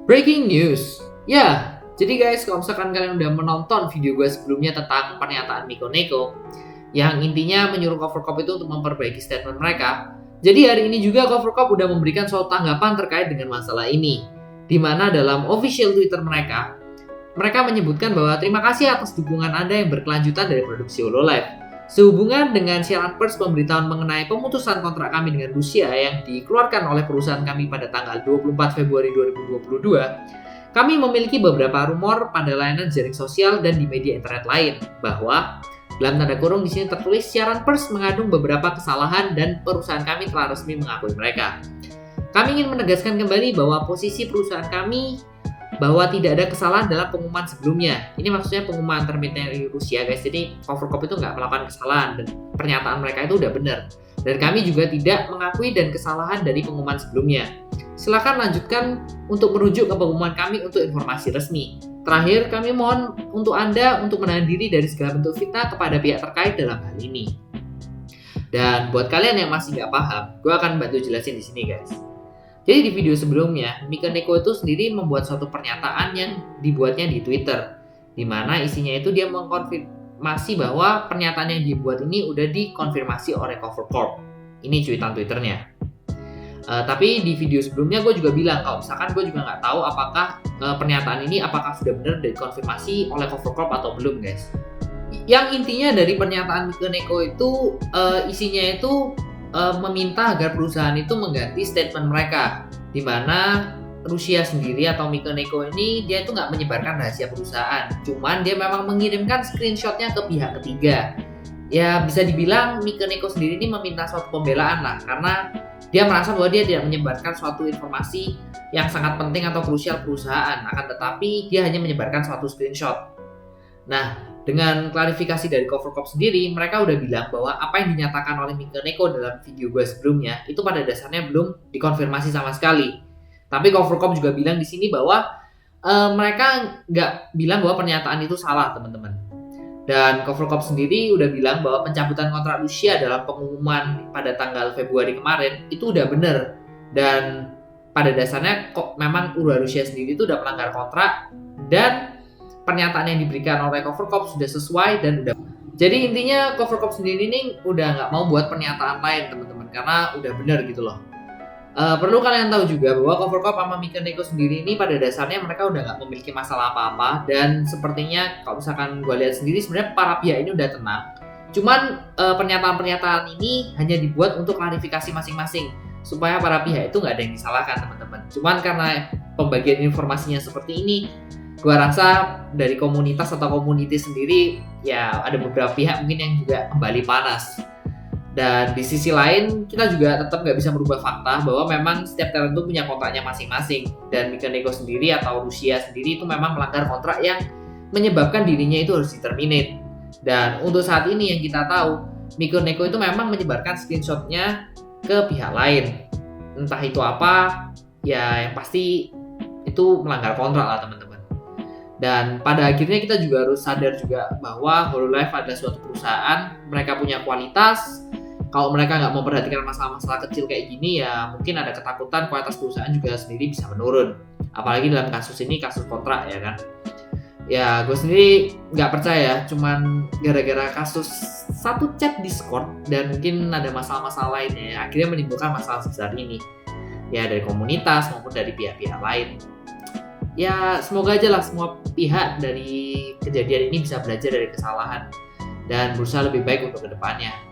Breaking news. Ya, jadi guys, kalau misalkan kalian udah menonton video gue sebelumnya tentang pernyataan Miko Neko yang intinya menyuruh Cover Corp itu untuk memperbaiki statement mereka. Jadi hari ini juga Cover Corp udah memberikan suatu tanggapan terkait dengan masalah ini. Di mana dalam official Twitter mereka menyebutkan bahwa terima kasih atas dukungan Anda yang berkelanjutan dari produksi Hololive. Sehubungan dengan siaran pers pemberitahuan mengenai pemutusan kontrak kami dengan Rusia yang dikeluarkan oleh perusahaan kami pada tanggal 24 Februari 2022, kami memiliki beberapa rumor pada layanan jaring sosial dan di media internet lain bahwa dalam tanda kurung di sini tertulis siaran pers mengandung beberapa kesalahan dan perusahaan kami telah resmi mengakui mereka. Kami ingin menegaskan kembali bahwa posisi perusahaan kami bahwa tidak ada kesalahan dalam pengumuman sebelumnya. Ini maksudnya pengumuman terbitnya dari Rusia guys. Jadi Cover Corp itu nggak melakukan kesalahan dan pernyataan mereka itu udah benar. Dan kami juga tidak mengakui dan kesalahan dari pengumuman sebelumnya. Silakan lanjutkan untuk merujuk ke pengumuman kami untuk informasi resmi. Terakhir, kami mohon untuk Anda untuk menahan diri dari segala bentuk fitnah kepada pihak terkait dalam hal ini. Dan buat kalian yang masih nggak paham, gue akan bantu jelasin di sini guys. Jadi di video sebelumnya, Miko Neko itu sendiri membuat suatu pernyataan yang dibuatnya di Twitter, di mana isinya itu dia mengkonfirmasi bahwa pernyataan yang dibuat ini udah dikonfirmasi oleh Cover Corp. Ini cuitan Twitternya. Tapi di video sebelumnya gue juga bilang kalau misalkan gue juga nggak tahu apakah pernyataan ini apakah sudah benar dikonfirmasi oleh Cover Corp atau belum guys. Yang intinya dari pernyataan Miko Neko itu isinya itu meminta agar perusahaan itu mengganti statement mereka, di mana Rusia sendiri atau Miko Neko ini dia itu nggak menyebarkan rahasia perusahaan, cuman dia memang mengirimkan screenshotnya ke pihak ketiga. Ya bisa dibilang Miko Neko sendiri ini meminta suatu pembelaan lah, karena dia merasa bahwa dia tidak menyebarkan suatu informasi yang sangat penting atau krusial perusahaan, akan tetapi dia hanya menyebarkan suatu screenshot. Nah, dengan klarifikasi dari Cover Corp sendiri, mereka udah bilang bahwa apa yang dinyatakan oleh Miko Neko dalam video gue sebelumnya itu pada dasarnya belum dikonfirmasi sama sekali. Tapi Cover Corp juga bilang di sini bahwa mereka nggak bilang bahwa pernyataan itu salah, teman-teman. Dan Cover Corp sendiri udah bilang bahwa pencabutan kontrak Rusia dalam pengumuman pada tanggal Februari kemarin itu udah benar. Dan pada dasarnya kok memang Rusia sendiri itu udah melanggar kontrak dan pernyataan yang diberikan oleh Cover Corp sudah sesuai dan udah. Jadi intinya Cover Corp sendiri ini udah nggak mau buat pernyataan lain teman-teman karena udah benar gitu loh. Perlu kalian tahu juga bahwa Cover Corp sama Miko Neko sendiri ini pada dasarnya mereka udah nggak memiliki masalah apa-apa dan sepertinya kalau misalkan gue lihat sendiri sebenarnya para pihak ini udah tenang. Cuman pernyataan-pernyataan ini hanya dibuat untuk klarifikasi masing-masing supaya para pihak itu nggak ada yang disalahkan teman-teman. Cuman karena pembagian informasinya seperti ini, gue rasa dari komunitas atau community sendiri ya ada beberapa pihak mungkin yang juga kembali panas. Dan di sisi lain kita juga tetap nggak bisa merubah fakta bahwa memang setiap talent itu punya kontraknya masing-masing. Dan Miko Neko sendiri atau Rusia sendiri itu memang melanggar kontrak yang menyebabkan dirinya itu harus di-terminate. Dan untuk saat ini yang kita tahu Miko Neko itu memang menyebarkan screenshotnya ke pihak lain. Entah itu apa, ya yang pasti itu melanggar kontrak lah teman-teman. Dan pada akhirnya kita juga harus sadar juga bahwa Hololive adalah suatu perusahaan, mereka punya kualitas. Kalau mereka nggak memperhatikan masalah-masalah kecil kayak gini ya mungkin ada ketakutan kualitas perusahaan juga sendiri bisa menurun. Apalagi dalam kasus ini, kasus kontrak ya kan. Ya gue sendiri nggak percaya cuman gara-gara kasus satu chat Discord dan mungkin ada masalah-masalah lainnya ya, akhirnya menimbulkan masalah sebesar ini. Ya dari komunitas maupun dari pihak-pihak lain. Ya semoga aja lah semua pihak dari kejadian ini bisa belajar dari kesalahan dan berusaha lebih baik untuk kedepannya.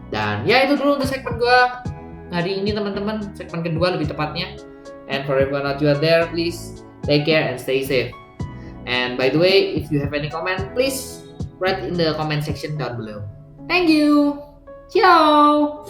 Dan ya itu dulu untuk segmen gue hari ini teman-teman, segmen kedua lebih tepatnya. And for everyone out there, please take care and stay safe. And by the way, if you have any comment, please write in the comment section down below. Thank you. Ciao.